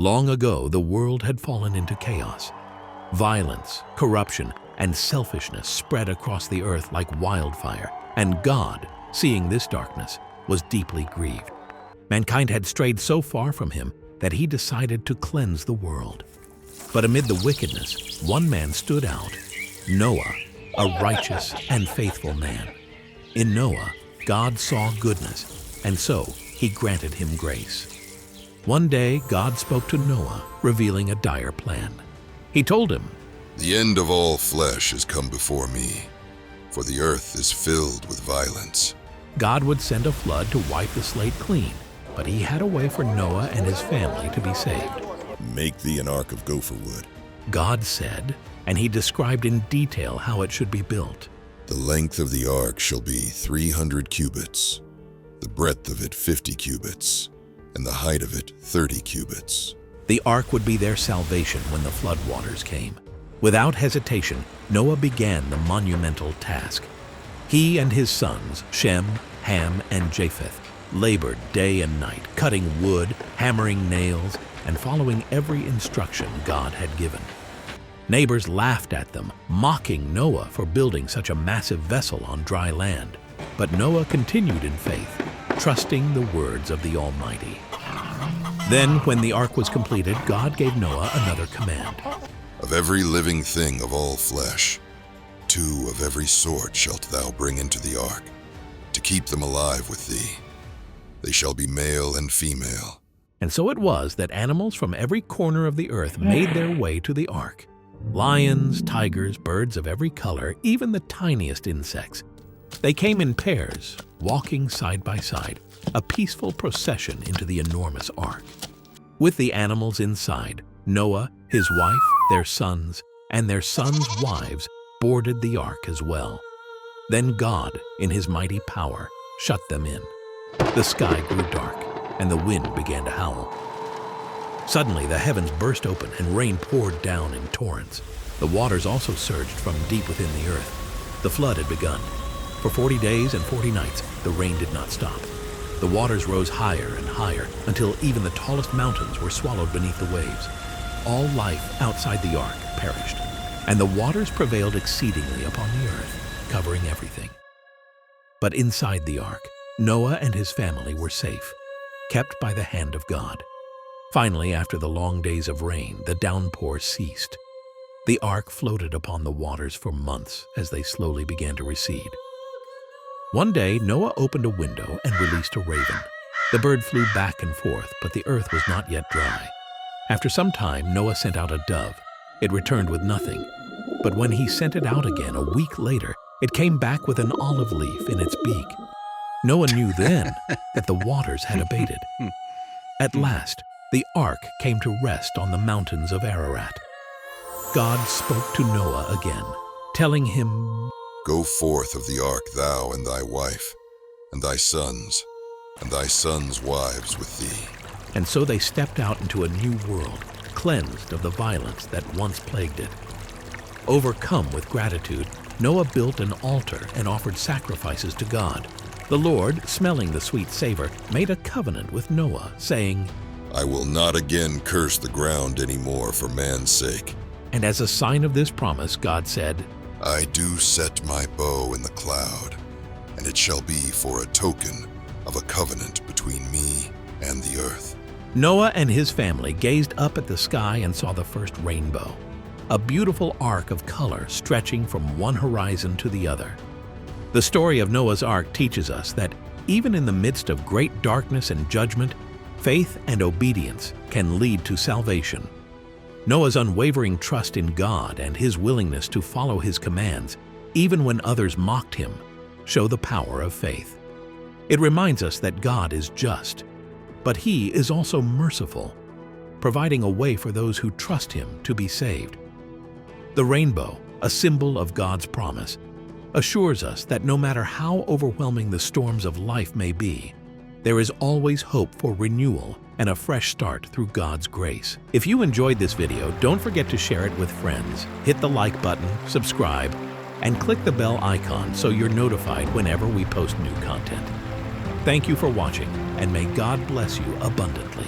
Long ago, the world had fallen into chaos. Violence, corruption, and selfishness spread across the earth like wildfire, and God, seeing this darkness, was deeply grieved. Mankind had strayed so far from him that he decided to cleanse the world. But amid the wickedness, one man stood out, Noah, a righteous and faithful man. In Noah, God saw goodness, and so he granted him grace. One day, God spoke to Noah, revealing a dire plan. He told him, "The end of all flesh has come before me, for the earth is filled with violence." God would send a flood to wipe the slate clean, but he had a way for Noah and his family to be saved. "Make thee an ark of gopher wood," God said, and he described in detail how it should be built. "The length of the ark shall be 300 cubits, the breadth of it 50 cubits, and the height of it 30 cubits. The ark would be their salvation when the floodwaters came. Without hesitation, Noah began the monumental task. He and his sons, Shem, Ham, and Japheth, labored day and night, cutting wood, hammering nails, and following every instruction God had given. Neighbors laughed at them, mocking Noah for building such a massive vessel on dry land. But Noah continued in faith, trusting the words of the Almighty. Then, when the ark was completed, God gave Noah another command. "Of every living thing of all flesh, 2 of every sort shalt thou bring into the ark, to keep them alive with thee. They shall be male and female." And so it was that animals from every corner of the earth made their way to the ark. Lions, tigers, birds of every color, even the tiniest insects. They came in pairs, walking side by side, a peaceful procession into the enormous ark. With the animals inside, Noah, his wife, their sons, and their sons' wives boarded the ark as well. Then God, in his mighty power, shut them in. The sky grew dark, and the wind began to howl. Suddenly, the heavens burst open and rain poured down in torrents. The waters also surged from deep within the earth. The flood had begun. For 40 days and 40 nights, the rain did not stop. The waters rose higher and higher until even the tallest mountains were swallowed beneath the waves. All life outside the ark perished, and the waters prevailed exceedingly upon the earth, covering everything. But inside the ark, Noah and his family were safe, kept by the hand of God. Finally, after the long days of rain, the downpour ceased. The ark floated upon the waters for months as they slowly began to recede. One day, Noah opened a window and released a raven. The bird flew back and forth, but the earth was not yet dry. After some time, Noah sent out a dove. It returned with nothing. But when he sent it out again a week later, it came back with an olive leaf in its beak. Noah knew then that the waters had abated. At last, the ark came to rest on the mountains of Ararat. God spoke to Noah again, telling him, "Go forth of the ark, thou and thy wife, and thy sons wives with thee." And so they stepped out into a new world, cleansed of the violence that once plagued it. Overcome with gratitude, Noah built an altar and offered sacrifices to God. The Lord, smelling the sweet savor, made a covenant with Noah, saying, "I will not again curse the ground any more for man's sake." And as a sign of this promise, God said, "I do set my bow in the cloud, and it shall be for a token of a covenant between me and the earth." Noah and his family gazed up at the sky and saw the first rainbow, a beautiful arc of color stretching from one horizon to the other. The story of Noah's Ark teaches us that even in the midst of great darkness and judgment, faith and obedience can lead to salvation. Noah's unwavering trust in God and his willingness to follow his commands, even when others mocked him, show the power of faith. It reminds us that God is just, but he is also merciful, providing a way for those who trust him to be saved. The rainbow, a symbol of God's promise, assures us that no matter how overwhelming the storms of life may be, there is always hope for renewal and a fresh start through God's grace. If you enjoyed this video, don't forget to share it with friends. Hit the like button, subscribe, and click the bell icon so you're notified whenever we post new content. Thank you for watching, and may God bless you abundantly.